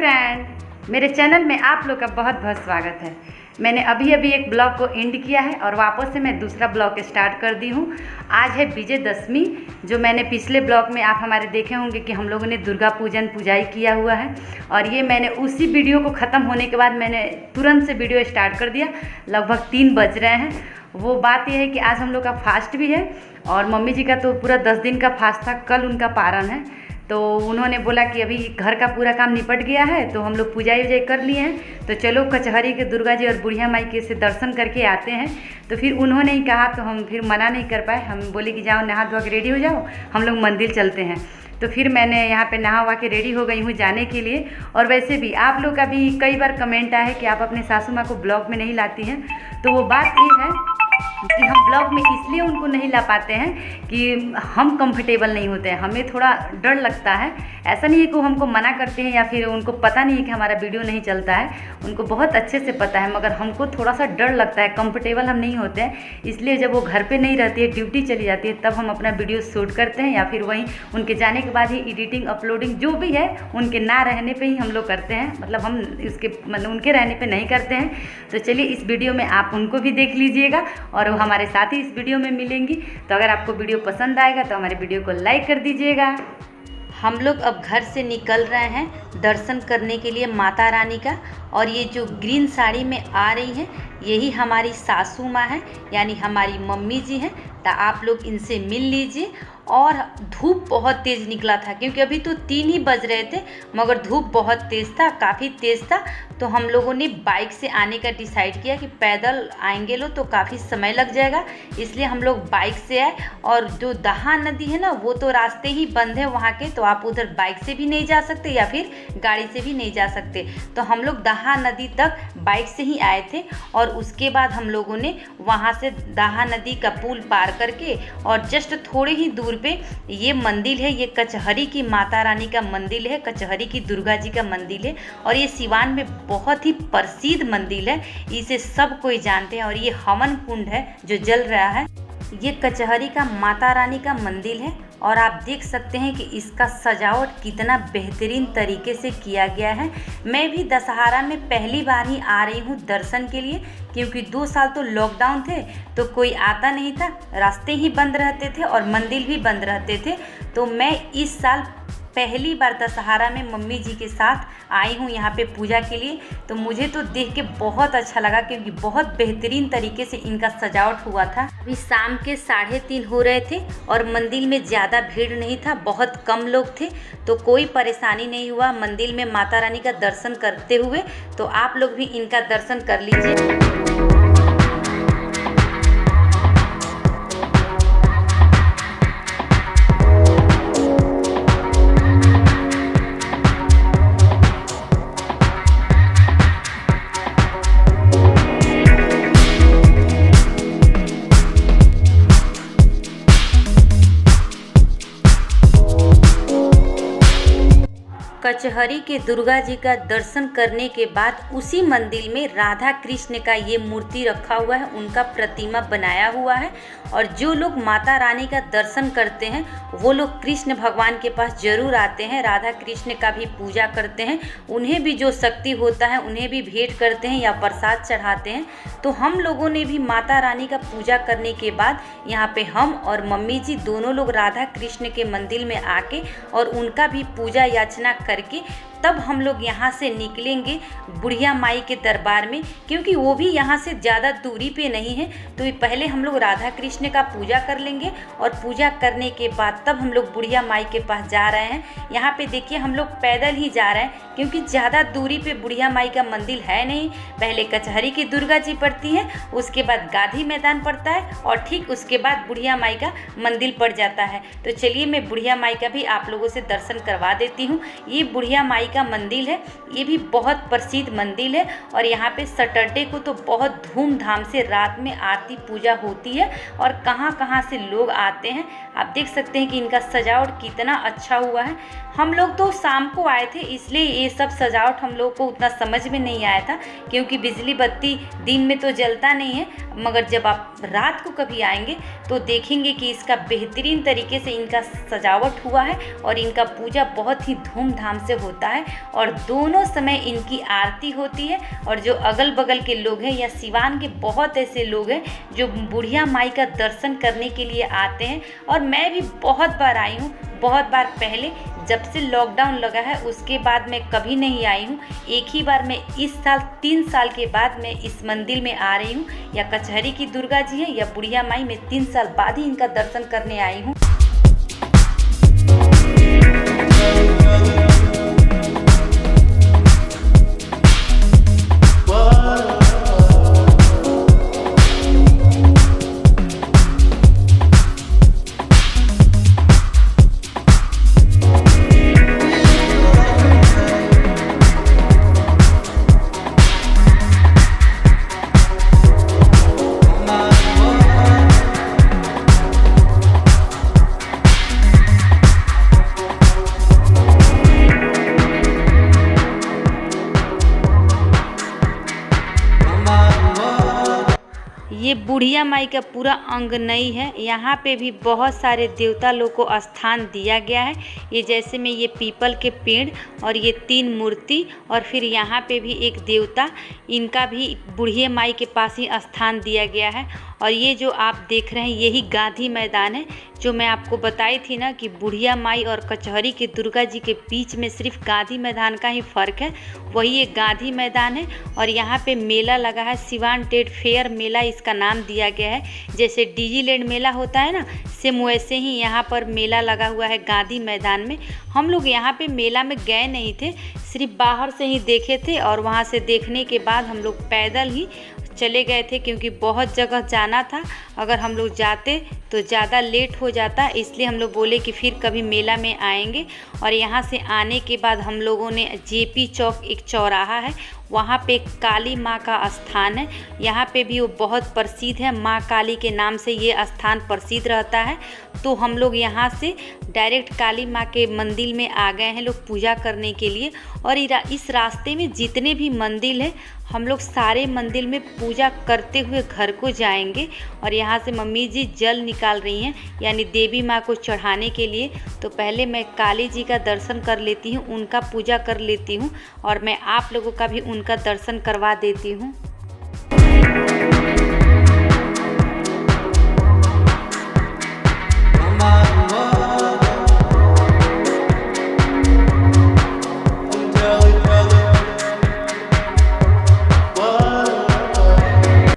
Friend, मेरे channel में आप लोग का बहुत बहुत स्वागत है। मैंने अभी एक ब्लॉग को एंड किया है और वापस से मैं दूसरा ब्लॉग स्टार्ट कर दी हूँ। आज है विजयदशमी, जो मैंने पिछले ब्लॉग में आप हमारे देखे होंगे कि हम लोगों ने दुर्गा पूजाई किया हुआ है। और ये मैंने उसी वीडियो को ख़त्म होने के बाद मैंने तुरंत से वीडियो स्टार्ट कर दिया। लगभग 3 बज रहे हैं। वो बात यह है कि आज हम लोग का फास्ट भी है और मम्मी जी का तो पूरा 10 दिन का फास्ट था। कल उनका पारण है, तो उन्होंने बोला कि अभी घर का पूरा काम निपट गया है तो हम लोग पूजाई कर लिए हैं, तो चलो कचहरी के दुर्गा जी और बुढ़िया माई के से दर्शन करके आते हैं। तो फिर उन्होंने ही कहा, तो हम फिर मना नहीं कर पाए। हम बोले कि जाओ नहा धो के रेडी हो जाओ, हम लोग मंदिर चलते हैं। तो फिर मैंने यहाँ पे नहा हुआ के रेडी हो गई हूँ जाने के लिए। और वैसे भी आप लोग का भी कई बार कमेंट आया है कि आप अपने सासू माँ को ब्लॉग में नहीं लाती हैं। तो वो बात ये है कि हम ब्लॉग में इसलिए उनको नहीं ला पाते हैं कि हम कंफर्टेबल नहीं होते हैं, हमें थोड़ा डर लगता है। ऐसा नहीं है कि हमको मना करते हैं या फिर उनको पता नहीं है कि हमारा वीडियो नहीं चलता है, उनको बहुत अच्छे से पता है, मगर हमको थोड़ा सा डर लगता है, कंफर्टेबल हम नहीं होते हैं। इसलिए जब वो घर पे नहीं रहती है, ड्यूटी चली जाती है, तब हम अपना वीडियो शूट करते हैं या फिर वहीं उनके जाने के बाद ही एडिटिंग अपलोडिंग जो भी है उनके ना रहने पर ही हम लोग करते हैं। मतलब हम उनके रहने पर नहीं करते हैं। तो चलिए इस वीडियो में आप उनको भी देख लीजिएगा और वो हमारे साथ ही इस वीडियो में मिलेंगी। तो अगर आपको वीडियो पसंद आएगा तो हमारे वीडियो को लाइक कर दीजिएगा। हम लोग अब घर से निकल रहे हैं दर्शन करने के लिए माता रानी का। और ये जो ग्रीन साड़ी में आ रही हैं यही हमारी सासू माँ है, यानी हमारी मम्मी जी हैं। तो आप लोग इनसे मिल लीजिए। और धूप बहुत तेज़ निकला था, क्योंकि अभी तो 3 ही बज रहे थे, मगर धूप बहुत तेज़ था, काफ़ी तेज़ था। तो हम लोगों ने बाइक से आने का डिसाइड किया कि पैदल आएंगे लो तो काफ़ी समय लग जाएगा, इसलिए हम लोग बाइक से आए। और जो दहा नदी है ना, वो तो रास्ते ही बंद है वहाँ के, तो आप उधर बाइक से भी नहीं जा सकते या फिर गाड़ी से भी नहीं जा सकते। तो हम लोग दहा नदी तक बाइक से ही आए थे। और उसके बाद हम लोगों ने वहाँ से दहा नदी का पुल पार करके और जस्ट थोड़े ही दूर पे ये मंदिर है, ये कचहरी की माता रानी का मंदिर है, कचहरी की दुर्गा जी का मंदिर है। और ये सिवान में बहुत ही प्रसिद्ध मंदिर है, इसे सब कोई जानते हैं। और ये हवन कुंड है जो जल रहा है, ये कचहरी का माता रानी का मंदिर है। और आप देख सकते हैं कि इसका सजावट कितना बेहतरीन तरीके से किया गया है। मैं भी दशहरा में पहली बार ही आ रही हूँ दर्शन के लिए, क्योंकि 2 साल तो लॉकडाउन थे तो कोई आता नहीं था, रास्ते ही बंद रहते थे और मंदिर भी बंद रहते थे। तो मैं इस साल पहली बार दशहरा में मम्मी जी के साथ आई हूँ यहाँ पे पूजा के लिए। तो मुझे तो देख के बहुत अच्छा लगा, क्योंकि बहुत बेहतरीन तरीके से इनका सजावट हुआ था। अभी शाम के 3:30 हो रहे थे और मंदिर में ज़्यादा भीड़ नहीं था, बहुत कम लोग थे, तो कोई परेशानी नहीं हुआ मंदिर में माता रानी का दर्शन करते हुए। तो आप लोग भी इनका दर्शन कर लीजिए। कचहरी के दुर्गा जी का दर्शन करने के बाद उसी मंदिर में राधा कृष्ण का ये मूर्ति रखा हुआ है, उनका प्रतिमा बनाया हुआ है। और जो लोग माता रानी का दर्शन करते हैं वो लोग कृष्ण भगवान के पास जरूर आते हैं, राधा कृष्ण का भी पूजा करते हैं, उन्हें भी जो शक्ति होता है उन्हें भी भेंट करते हैं या प्रसाद चढ़ाते हैं। तो हम लोगों ने भी माता रानी का पूजा करने के बाद यहाँ पे हम और मम्मी जी दोनों लोग राधा कृष्ण के मंदिर में आके और उनका भी पूजा याचना करके तब हम लोग यहाँ से निकलेंगे बुढ़िया माई के दरबार में, क्योंकि वो भी यहाँ से ज़्यादा दूरी पे नहीं है। तो पहले हम लोग राधा कृष्ण का पूजा कर लेंगे और पूजा करने के बाद तब हम लोग बुढ़िया माई के पास जा रहे हैं। यहाँ पे देखिए हम लोग पैदल ही जा रहे हैं, क्योंकि ज़्यादा दूरी पे बुढ़िया माई का मंदिर है नहीं। पहले कचहरी की दुर्गा जी पड़ती है, उसके बाद गांधी मैदान पड़ता है और ठीक उसके बाद बुढ़िया माई का मंदिर पड़ जाता है। तो चलिए मैं बुढ़िया माई का भी आप लोगों से दर्शन करवा देती हूँ। ये बुढ़िया माई का मंदिर है, ये भी बहुत प्रसिद्ध मंदिर है। और यहाँ पे सैटरडे को तो बहुत धूमधाम से रात में आरती पूजा होती है और कहाँ कहाँ से लोग आते हैं। आप देख सकते हैं कि इनका सजावट कितना अच्छा हुआ है। हम लोग तो शाम को आए थे, इसलिए ये सब सजावट हम लोग को उतना समझ में नहीं आया था, क्योंकि बिजली बत्ती दिन में तो जलता नहीं है। मगर जब आप रात को कभी आएंगे तो देखेंगे कि इसका बेहतरीन तरीके से इनका सजावट हुआ है और इनका पूजा बहुत ही धूमधाम से होता है। है और दोनों समय इनकी आरती होती है। और जो अगल बगल के लोग हैं या सिवान के बहुत ऐसे लोग हैं जो बुढ़िया माई का दर्शन करने के लिए आते हैं। और मैं भी बहुत बार आई हूँ, बहुत बार पहले जब से लॉकडाउन लगा है उसके बाद मैं कभी नहीं आई हूँ। एक ही बार मैं इस साल 3 साल के बाद मैं इस मंदिर में आ रही हूँ। या कचहरी की दुर्गा जी है या बुढ़िया माई, मैं 3 साल बाद ही इनका दर्शन करने आई हूँ। ये बुढ़िया माई का पूरा अंगनई है। यहाँ पे भी बहुत सारे देवता लोग को स्थान दिया गया है। ये जैसे में ये पीपल के पेड़ और ये 3 मूर्ति और फिर यहाँ पे भी एक देवता, इनका भी बुढ़िया माई के पास ही स्थान दिया गया है। और ये जो आप देख रहे हैं यही गांधी मैदान है, जो मैं आपको बताई थी ना कि बुढ़िया माई और कचहरी के दुर्गा जी के बीच में सिर्फ गांधी मैदान का ही फ़र्क है, वही एक गांधी मैदान है। और यहाँ पे मेला लगा है, सिवान ट्रेड फेयर मेला इसका नाम दिया गया है। जैसे डिजीलैंड मेला होता है ना, सेम वैसे ही यहाँ पर मेला लगा हुआ है गांधी मैदान में। हम लोग यहाँ पे मेला में गए नहीं थे, सिर्फ बाहर से ही देखे थे। और वहाँ से देखने के बाद हम लोग पैदल ही चले गए थे, क्योंकि बहुत जगह जाना था। अगर हम लोग जाते तो ज़्यादा लेट हो जाता, इसलिए हम लोग बोले कि फिर कभी मेला में आएंगे। और यहाँ से आने के बाद हम लोगों ने जेपी चौक, एक चौराहा है, वहाँ पे काली माँ का स्थान है। यहाँ पे भी वो बहुत प्रसिद्ध है, माँ काली के नाम से ये स्थान प्रसिद्ध रहता है। तो हम लोग यहाँ से डायरेक्ट काली माँ के मंदिर में आ गए हैं लोग पूजा करने के लिए। और इस रास्ते में जितने भी मंदिर हैं हम लोग सारे मंदिर में पूजा करते हुए घर को जाएंगे। और यहाँ से मम्मी जी जल निकाल रही हैं, यानी देवी माँ को चढ़ाने के लिए। तो पहले मैं काली जी का दर्शन कर लेती हूँ, उनका पूजा कर लेती हूँ और मैं आप लोगों का भी उनका दर्शन करवा देती हूँ।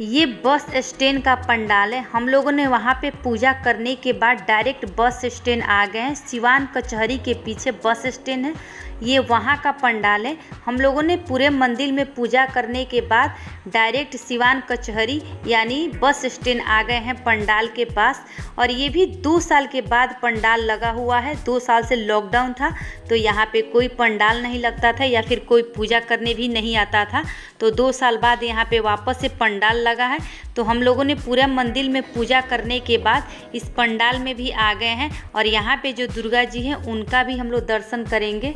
ये बस स्टैंड का पंडाल है। हम लोगों ने वहाँ पे पूजा करने के बाद डायरेक्ट बस स्टैंड आ गए हैं। सिवान कचहरी के पीछे बस स्टैंड है, ये वहाँ का पंडाल है। हम लोगों ने पूरे मंदिर में पूजा करने के बाद डायरेक्ट सिवान कचहरी यानी बस स्टैंड आ गए हैं पंडाल के पास। और ये भी 2 साल के बाद पंडाल लगा हुआ है। 2 साल से लॉकडाउन था तो यहाँ पे कोई पंडाल नहीं लगता था या फिर कोई पूजा करने भी नहीं आता था। तो 2 साल बाद यहाँ पे वापस से पंडाल लगा है। तो हम लोगों ने पूरा मंदिर में पूजा करने के बाद इस पंडाल में भी आ गए हैं। और यहाँ पे जो दुर्गा जी हैं उनका भी हम लोग दर्शन करेंगे।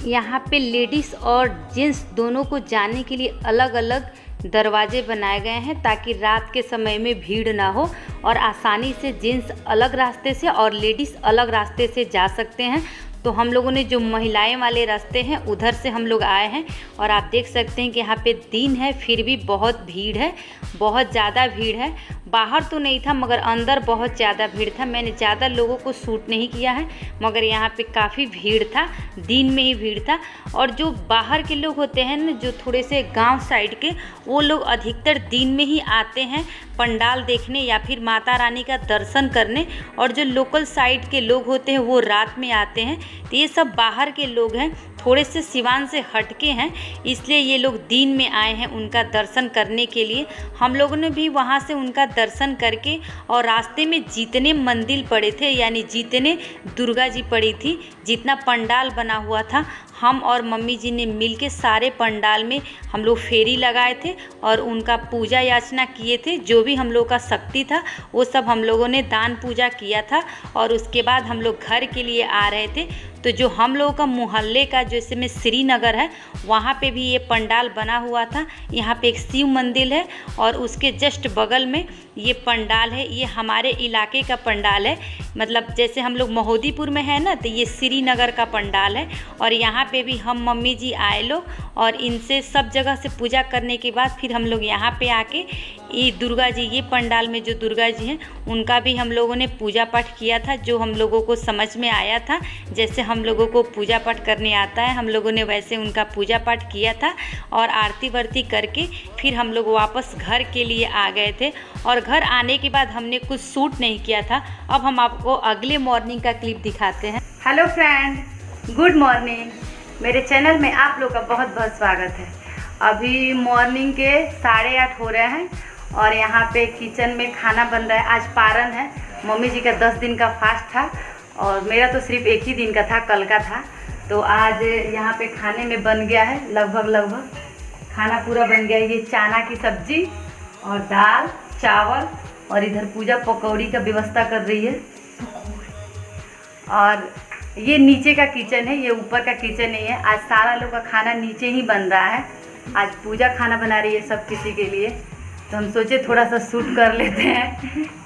यहाँ पे लेडीज़ और जेंट्स दोनों को जाने के लिए अलग अलग दरवाजे बनाए गए हैं, ताकि रात के समय में भीड़ ना हो और आसानी से जेंट्स अलग रास्ते से और लेडीज़ अलग रास्ते से जा सकते हैं। तो हम लोगों ने जो महिलाएं वाले रास्ते हैं उधर से हम लोग आए हैं। और आप देख सकते हैं कि यहाँ पे दिन है फिर भी बहुत भीड़ है, बहुत ज़्यादा भीड़ है। बाहर तो नहीं था मगर अंदर बहुत ज़्यादा भीड़ था। मैंने ज़्यादा लोगों को शूट नहीं किया है, मगर यहाँ पे काफ़ी भीड़ था, दिन में ही भीड़ था। और जो बाहर के लोग होते हैं ना, जो थोड़े से गांव साइड के, वो लोग अधिकतर दिन में ही आते हैं पंडाल देखने या फिर माता रानी का दर्शन करने। और जो लोकल साइड के लोग होते हैं वो रात में आते हैं। तो ये सब बाहर के लोग हैं, थोड़े से सिवान से हटके हैं, इसलिए ये लोग दिन में आए हैं उनका दर्शन करने के लिए। हम लोगों ने भी वहाँ से उनका दर्शन करके और रास्ते में जितने मंदिर पड़े थे, यानी जितने दुर्गा जी पड़ी थी, जितना पंडाल बना हुआ था, हम और मम्मी जी ने मिलके सारे पंडाल में हम लोग फेरी लगाए थे और उनका पूजा याचना किए थे। जो भी हम लोग का शक्ति था वो सब हम लोगों ने दान पूजा किया था। और उसके बाद हम लोग घर के लिए आ रहे थे। तो जो हम लोगों का मोहल्ले का जैसे में श्रीनगर है वहाँ पे भी ये पंडाल बना हुआ था। यहाँ पे एक शिव मंदिर है और उसके जस्ट बगल में ये पंडाल है। ये हमारे इलाके का पंडाल है, मतलब जैसे हम लोग महोदीपुर में है ना, तो ये श्रीनगर का पंडाल है। और यहाँ पे भी हम मम्मी जी आए लोग और इनसे सब जगह से पूजा करने के बाद फिर हम लोग यहाँ पे आके ये दुर्गा जी, ये पंडाल में जो दुर्गा जी हैं उनका भी हम लोगों ने पूजा पाठ किया था। जो हम लोगों को समझ में आया था, जैसे हम लोगों को पूजा पाठ करने आता है हम लोगों ने वैसे उनका पूजा पाठ किया था। और आरती वारती करके फिर हम लोग वापस घर के लिए आ गए थे। और घर आने के बाद हमने कुछ शूट नहीं किया था। अब हम आपको अगले मॉर्निंग का क्लिप दिखाते हैं। Hello friend, good morning. मेरे चैनल में आप लोग का बहुत बहुत स्वागत है। अभी मॉर्निंग के 8:30 हो रहे हैं और यहाँ पे किचन में खाना बन रहा है। आज पारण है, मम्मी जी का 10 दिन का फास्ट था और मेरा तो सिर्फ 1 ही दिन का था, कल का था। तो आज यहाँ पे खाने में बन गया है, लगभग खाना पूरा बन गया है। ये चना की सब्जी और दाल चावल और इधर पूजा पकौड़ी का व्यवस्था कर रही है। और ये नीचे का किचन है, ये ऊपर का किचन नहीं है। आज सारा लोग का खाना नीचे ही बन रहा है। आज पूजा खाना बना रही है सब किसी के लिए, तो हम सोचे थोड़ा सा शूट कर लेते हैं।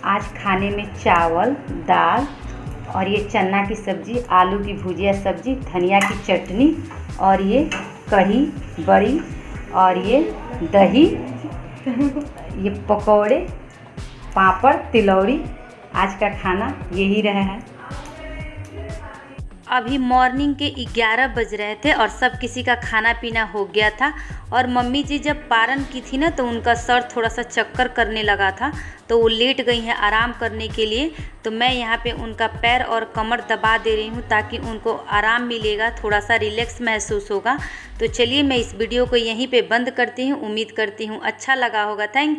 आज खाने में चावल, दाल और ये चना की सब्ज़ी, आलू की भुजिया सब्ज़ी, धनिया की चटनी और ये कढ़ी बड़ी और ये दही, ये पकौड़े, पापड़, तिलौड़ी। आज का खाना यही रहा है। अभी मॉर्निंग के 11 बज रहे थे और सब किसी का खाना पीना हो गया था। और मम्मी जी जब पारण की थी ना, तो उनका सर थोड़ा सा चक्कर करने लगा था, तो वो लेट गई हैं आराम करने के लिए। तो मैं यहाँ पे उनका पैर और कमर दबा दे रही हूँ ताकि उनको आराम मिलेगा, थोड़ा सा रिलैक्स महसूस होगा। तो चलिए मैं इस वीडियो को यहीं पे बंद करती हूँ। उम्मीद करती हूँ अच्छा लगा होगा। थैंक